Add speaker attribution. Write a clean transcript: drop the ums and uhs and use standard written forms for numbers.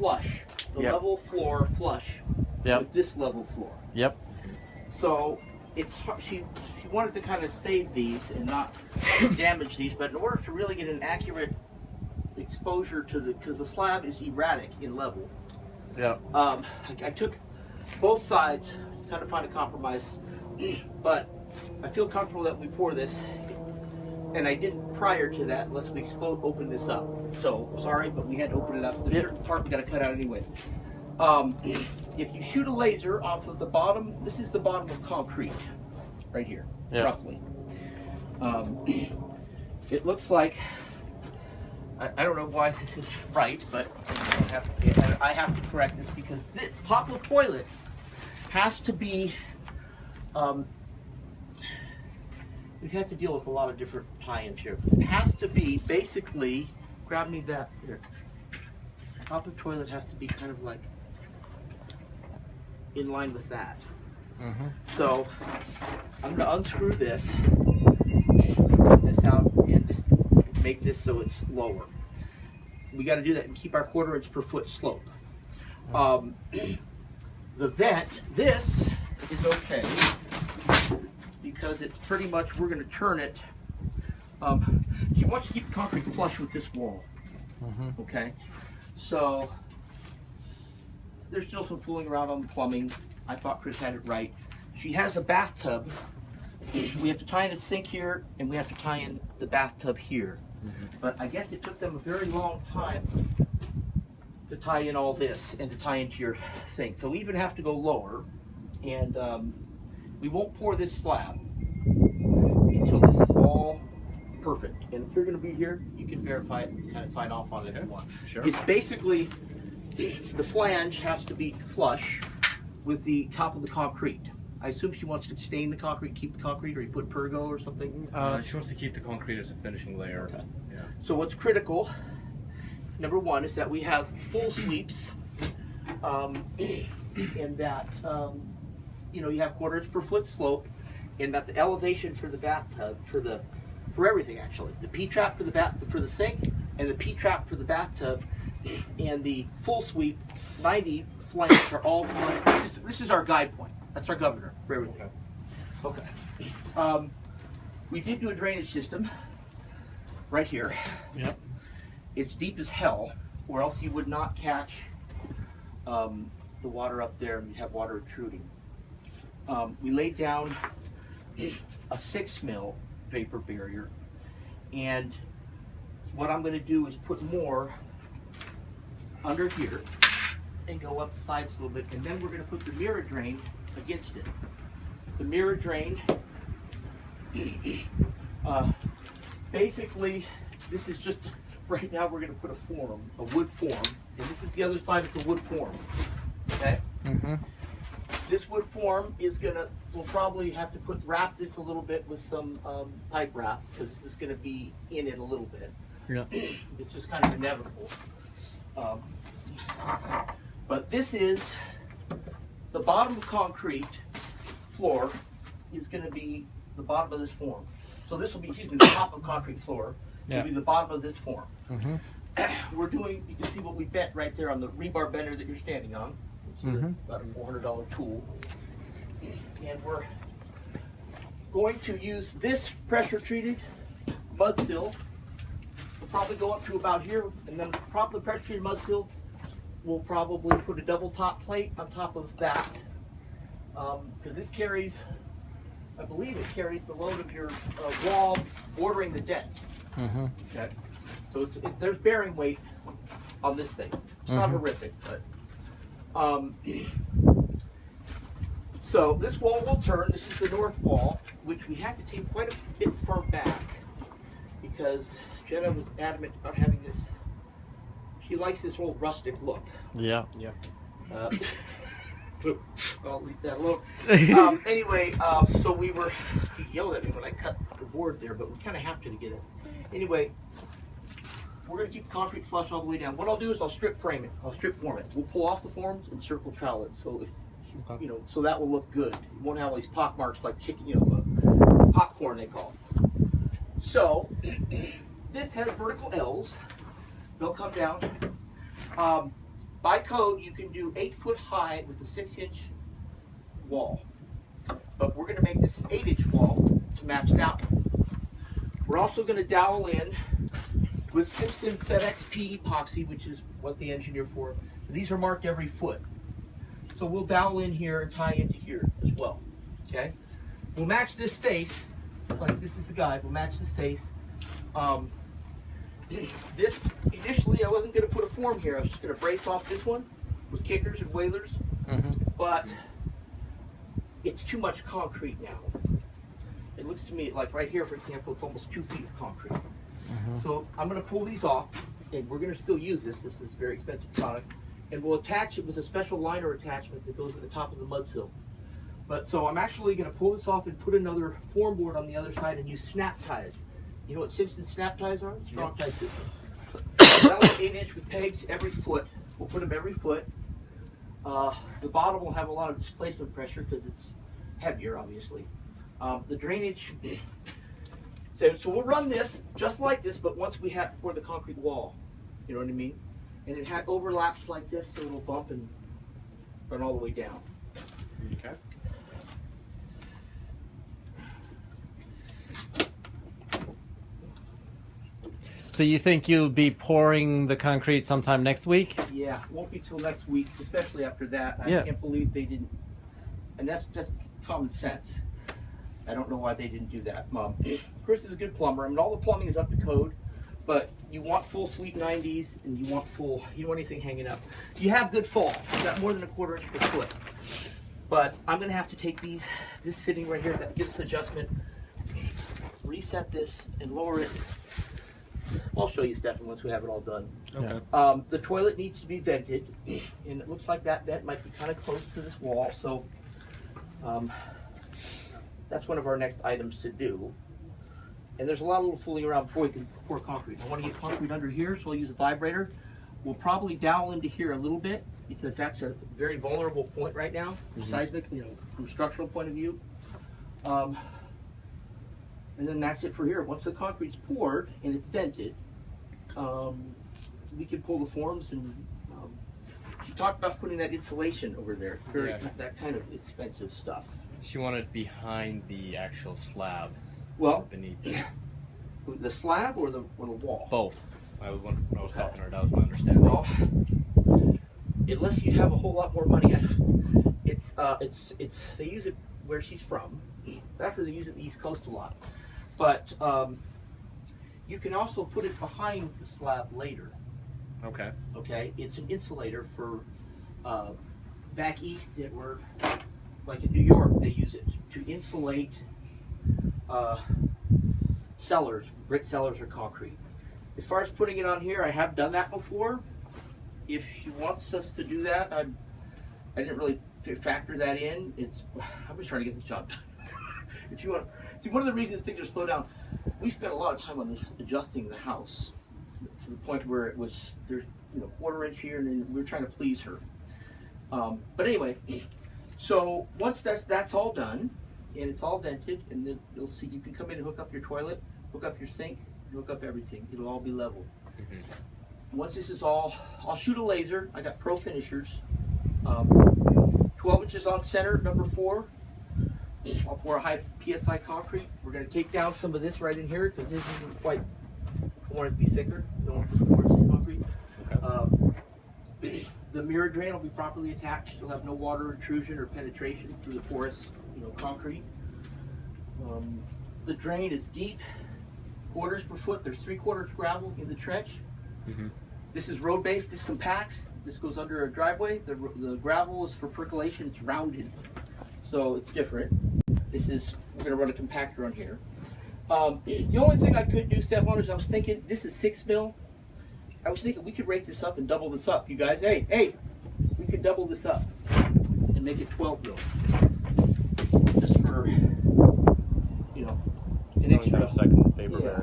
Speaker 1: flush, the
Speaker 2: Yep.
Speaker 1: level floor flush
Speaker 2: Yep.
Speaker 1: with this level floor.
Speaker 2: Yep.
Speaker 1: So it's hard, she wanted to kind of save these and not damage these, but in order to really get an accurate exposure to because the slab is erratic in level,
Speaker 2: Yep.
Speaker 1: I took both sides, kind of find a compromise, but I feel comfortable that we pour this, and I didn't prior to that unless we open this up. So sorry, but we had to open it up. There's certain part we got to cut out anyway. If you shoot a laser off of the bottom, this is the bottom of concrete, right here, roughly. It looks like, I don't know why this is right, but I have to correct this because this top of toilet has to be, we've had to deal with a lot of different tie-ins here. It has to be basically, grab me that here. Top of toilet has to be kind of like in line with that. So I'm going to unscrew this, put this out, and just make this so it's lower. We got to do that and keep our 1/4 inch per foot slope. The vent, this is okay because it's pretty much, we're going to turn it. She wants to keep the concrete flush with this wall. Okay, so there's still some fooling around on the plumbing. I thought Chris had it right. She has a bathtub. We have to tie in a sink here, and we have to tie in the bathtub here. But I guess it took them a very long time to tie in all this and to tie into your thing. So we even have to go lower, and we won't pour this slab until this is all perfect. And if you're going to be here, you can verify it and kind of sign off on it if you want.
Speaker 2: Sure.
Speaker 1: It's basically, the flange has to be flush with the top of the concrete. I assume she wants to stain the concrete, keep the concrete, or you put Pergo or something?
Speaker 3: She wants to keep the concrete as a finishing layer.
Speaker 1: Okay.
Speaker 3: Yeah.
Speaker 1: So what's critical, number one, is that we have full sweeps, and that, you know, you have 1/4 inch per foot slope, and that the elevation for the bathtub, for everything actually, the P-trap for the sink, and the P-trap for the bathtub, and the full sweep 90 flanks are all flush. This is our guide point. That's our governor for everything. Okay. We did do a drainage system right here.
Speaker 2: Yep.
Speaker 1: It's deep as hell, or else you would not catch the water up there and you'd have water intruding. We laid down a 6 mil vapor barrier, and what I'm going to do is put more under here and go up the sides a little bit, and then we're going to put the mirror drain against it. The mirror drain, basically, this is just, right now we're going to put a wood form, and this is the other side of the wood form, okay? This wood form is we'll probably have to wrap this a little bit with some pipe wrap, because this is going to be in it a little bit.
Speaker 2: Yeah.
Speaker 1: It's just kind of inevitable. But this is the bottom of concrete floor is going to be the bottom of this form. So this will be, excuse me, the top of concrete floor will be the bottom of this form. We're doing, you can see what we bent right there on the rebar bender that you're standing on. It's about a $400 tool. And we're going to use this pressure treated mud sill. We'll probably go up to about here, and then probably pressure treated mud sill. We'll probably put a double top plate on top of that, because this carries, I believe it carries the load of your wall bordering the deck. Okay, so there's bearing weight on this thing. It's not horrific, but so this wall will turn. This is the north wall, which we had to take quite a bit far back because Jenna was adamant about having this. She likes this old rustic look.
Speaker 2: Yeah.
Speaker 1: I'll leave that alone. Anyway, so we were, he yelled at me when I cut the board there, but we kind of have to get it. Anyway, we're going to keep the concrete flush all the way down. What I'll do is I'll strip frame it. I'll strip form it. We'll pull off the forms and circle trowel it. So if, you know, so that will look good. You won't have all these pock marks like chicken, you know, popcorn they call it. So this has vertical L's. They'll come down. by code, you can do 8 foot high with a 6-inch wall. But we're going to make this an 8-inch wall to match that one. We're also going to dowel in with Simpson Set XP epoxy, which is what they engineer for. These are marked every foot. So we'll dowel in here and tie into here as well. Okay? We'll match this face, like this is the guide, we'll match this face. This, initially I wasn't going to put a form here, I was just going to brace off this one with kickers and whalers, but it's too much concrete now. It looks to me like right here, for example, it's almost 2 feet of concrete. So I'm going to pull these off, and we're going to still use this. This is a very expensive product, and we'll attach it with a special liner attachment that goes at the top of the mud sill. But so I'm actually going to pull this off and put another form board on the other side and use snap ties. You know what Simpson snap ties are? Strong tie system. That was 8-inch with pegs every foot. We'll put them every foot. The bottom will have a lot of displacement pressure because it's heavier, obviously. The drainage. So we'll run this just like this, but once we have pour the concrete wall, you know what I mean? And it overlaps like this, so it'll bump and run all the way down.
Speaker 3: Okay.
Speaker 2: So you think you'll be pouring the concrete sometime next week?
Speaker 1: Yeah, it won't be till next week, especially after that. I
Speaker 2: Yeah.
Speaker 1: can't believe they didn't, and that's just common sense. I don't know why they didn't do that. Chris is a good plumber. I mean, all the plumbing is up to code, but you want full sweet 90s, and you want full, you don't want anything hanging up. You have good fall. You got more than a 1/4 inch per foot. But I'm gonna have to take this fitting right here that gives the adjustment, reset this, and lower it. I'll show you, Stefan, once we have it all done.
Speaker 3: Okay.
Speaker 1: The toilet needs to be vented, and it looks like that vent might be kind of close to this wall, so that's one of our next items to do. And there's a lot of little fooling around before we can pour concrete. I want to get concrete under here, so I'll use a vibrator. We'll probably dowel into here a little bit because that's a very vulnerable point right now, seismic, you know, from a structural point of view. And then that's it for here. Once the concrete's poured and it's vented, we can pull the forms and she talked about putting that insulation over there. Very, that kind of expensive stuff.
Speaker 3: She wanted behind the actual slab.
Speaker 1: Well,
Speaker 3: Beneath.
Speaker 1: the slab or the wall?
Speaker 3: Both. When I was talking to her, that was my understanding.
Speaker 1: Well, unless you have a whole lot more money, it's they use it where she's from. Actually, they use it in the East Coast a lot. But you can also put it behind the slab later.
Speaker 3: Okay.
Speaker 1: Okay, it's an insulator for back east. Like in New York, they use it to insulate cellars, brick cellars or concrete. As far as putting it on here, I have done that before. If she wants us to do that, I didn't really factor that in. I'm just trying to get this job done. If you want, see, one of the reasons things are slowed down, we spent a lot of time on this adjusting the house to the point where it was there's 1/4 inch here, and then we were trying to please her. But anyway, so once that's all done and it's all vented, and then you'll see you can come in and hook up your toilet, hook up your sink, hook up everything. It'll all be level. Once this is all, I'll shoot a laser. I got Pro Finishers. 12 inches on center, number 4. I'll pour a high PSI concrete. We're going to take down some of this right in here because this isn't quite, I want it to be thicker. I don't want to put 4 inches concrete. The mirror drain will be properly attached. You'll have no water intrusion or penetration through the porous, concrete. The drain is deep, 1/4 per foot. There's 3/4 gravel in the trench. This is road based. This compacts. This goes under a driveway. The gravel is for percolation. It's rounded, so it's different. We're going to run a compactor on here. The only thing I could do, Stefan, is I was thinking this is 6 mil. I was thinking we could rake this up and double this up. You guys, hey, we could double this up and make it 12 mil. Just for, an extra.
Speaker 3: Second favor.
Speaker 1: Yeah.